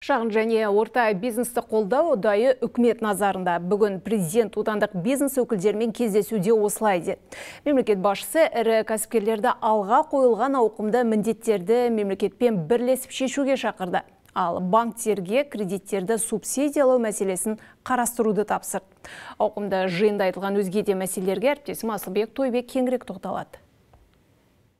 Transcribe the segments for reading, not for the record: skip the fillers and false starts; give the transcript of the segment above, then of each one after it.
Шағын және орта бизнесті қолдау ұдайы үкімет назарында. Бүгін президент отандық бизнес өкілдерімен кездесуде осылай деді. Мемлекет басшысы ірі кәсіпкерлерді алға қойылған ауқымды міндеттерді мемлекетпен бірлесіп шешуге шақырды. Ал банктерге кредиттерді субсидиялау мәселесін қарастыруды тапсырды. Ауқымды жиында айтылған өзге де мәселелерге әріптесім Асылбек Тойбек кеңірек тоқталады.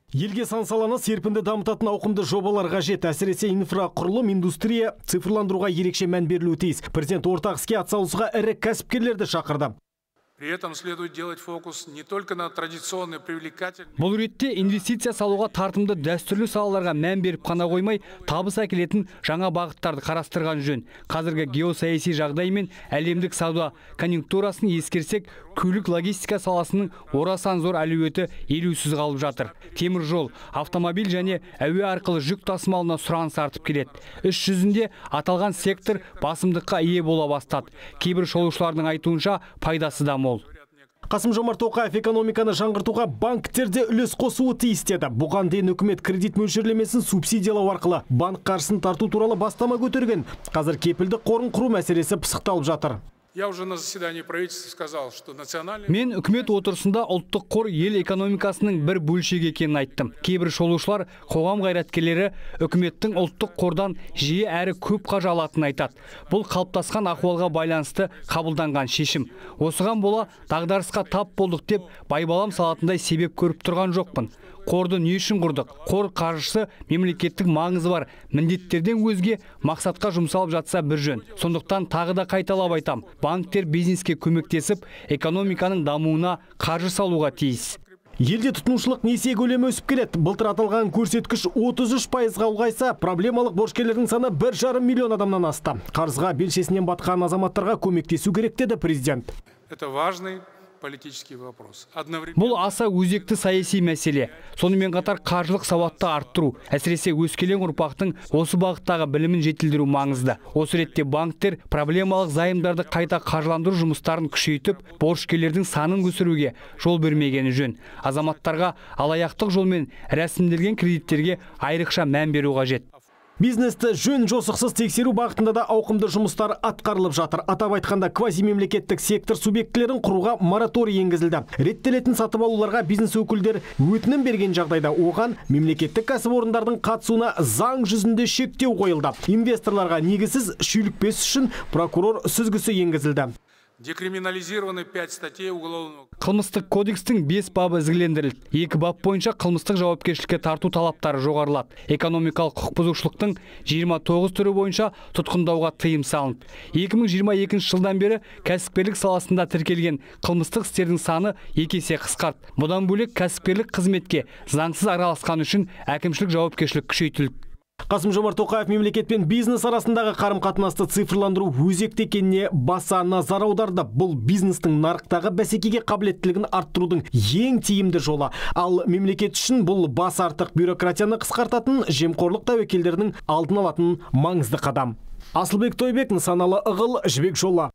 Елге сан саланы серпінді дамытатын ауқымды жобалар қажет. Әсіресе инфрақұрылым, индустрия, цифрландыруға ерекше мән берілуі тиіс. Президент ортақ іске атсалысуға ірі кәсіпкерлерді шақырды. При этом следует делать фокус не только на традиционные привлекательные. Бұл ретте инвестиция салуға тартымды дәстүрлі салаларға мән беріп қана қоймай, табыс әкелетін жаңа бағыттарды қарастырған жөн. Қазіргі геосаяси жағдай мен әлемдік сауда конъюнктурасын ескерсек, көлік логистика саласының орасан зор әлеуеті елеусіз қалып жатыр. Темір жол, автомобиль және әуе арқылы жүк тасымалына сұраныс артып келеді. Іс жүзінде аталған сектор басымдыққа ие бола бастады. Кейбір жолаушылардың айтуынша пайдасы да мол. Қасым-Жомарт Тоқаев экономиканы жаңғыртуға банктерде үлес қосуы тиіс деді. Бұған дейін үкімет кредит мөлшерлемесін субсидиялау арқылы банк қаржысын тарту туралы бастама көтерген. Қазір кепілдік қорын құру мәселесі пысықталып жатыр. Я уже на заседании правительства сказал, что национальный... Мен үкімет отырысында ұлттық қор ел экономикасының бір бөлшегі екенін айттым. Кейбір шолушылар, қоғам қайраткерлері үкіметтің ұлттық қордан жиі әрі көп қаржы алатынын айтады. Бұл қалыптасқан ахуалға байланысты қабылданған шешім. Осыған бола дағдарысқа тап болдық деп байбалам салатындай себеп көріп тұрған жоқпын. Қорды не үшін құрдық? Қор қаржысы мемлекеттік маңызы бар міндеттерден өзге мақсатқа жұмсалып жатса бір жөн. Сондықтан тағы да қайталап айтам, банктер бизнеске көмектесіп, экономиканың дамуына қаржы салуға тиіс. Елде тұтынушылық несие көлемі өсіп келеді. Былтыр аталған көрсеткіш 33%-ға ұлғайса, проблемалық борышкерлердің саны 1,5 миллион адамнан асты. Қарызға белшесінен батқан азаматтарға көмектесу керек деді президент. Это важный политический вопрос. Бұл аса өзекті саяси мәселе. Сонымен қатар қаржылық сауатты арттыру, әсіресе өскелең ұрпақтың осы бағыттағы білімін жетілдіру маңызды. Осы ретте банктер проблемалық зайымдарды қайта қаржыландыру жұмыстарын күшейтіп, борышкерлердің санын өсіруге жол бермегені жөн. Азаматтарға алаяқтық жолмен рәсімделген кредиттерге айрықша мән беру қажет. Бизнесті жөн жосықсыз тексеру бағытында да ауқымды жұмыстар атқарылып жатыр. Атап айтқанда квазимемлекеттік сектор субъектілерін құруға мораторий енгізілді. Реттелетін сатып алуларға бизнес өкілдері өтінім берген жағдайда оған мемлекеттік кәсіпорындардың қатысуына заң жүзінде шектеу қойылды. Инвесторларға негізсіз шүйлікпес үшін прокурор сүзгісі енгізілді. Декриминализированы 5 статей уголовного. Қылмыстық кодекстің 5 бабы ізгілендірілді. 2 бап бойынша қылмыстық жауапкершілікке тарту талаптары жоғарылады. Экономикалық құқық бұзушылықтың 29 түрі бойынша тұтқындауға тыйым салынды. 2022 жылдан бері кәсіпкерлік саласында тіркелген қылмыстық істердің саны 2 есе қысқарды. Бұдан бөлек кәсіпкерлік қызметке заңсыз араласқан үшін әкімшілік жауапкершілік күшейтілді. Қасым-Жомарт Тоқаев мемлекет пен бизнес арасындағы қарым-қатынасты цифрландыру өзекті екеніне баса назар аударды. Бұл бизнестің нарықтағы бәсекеге қабілеттілігін арттырудың ең тиімді жолы. Ал мемлекет үшін бұл бас артық бюрократияны қысқартатын, жемқорлық тәуекелдерінің алдын алатын маңызды қадам. Асылбек Тойбек, нысаналы ығыл, жібек жолы.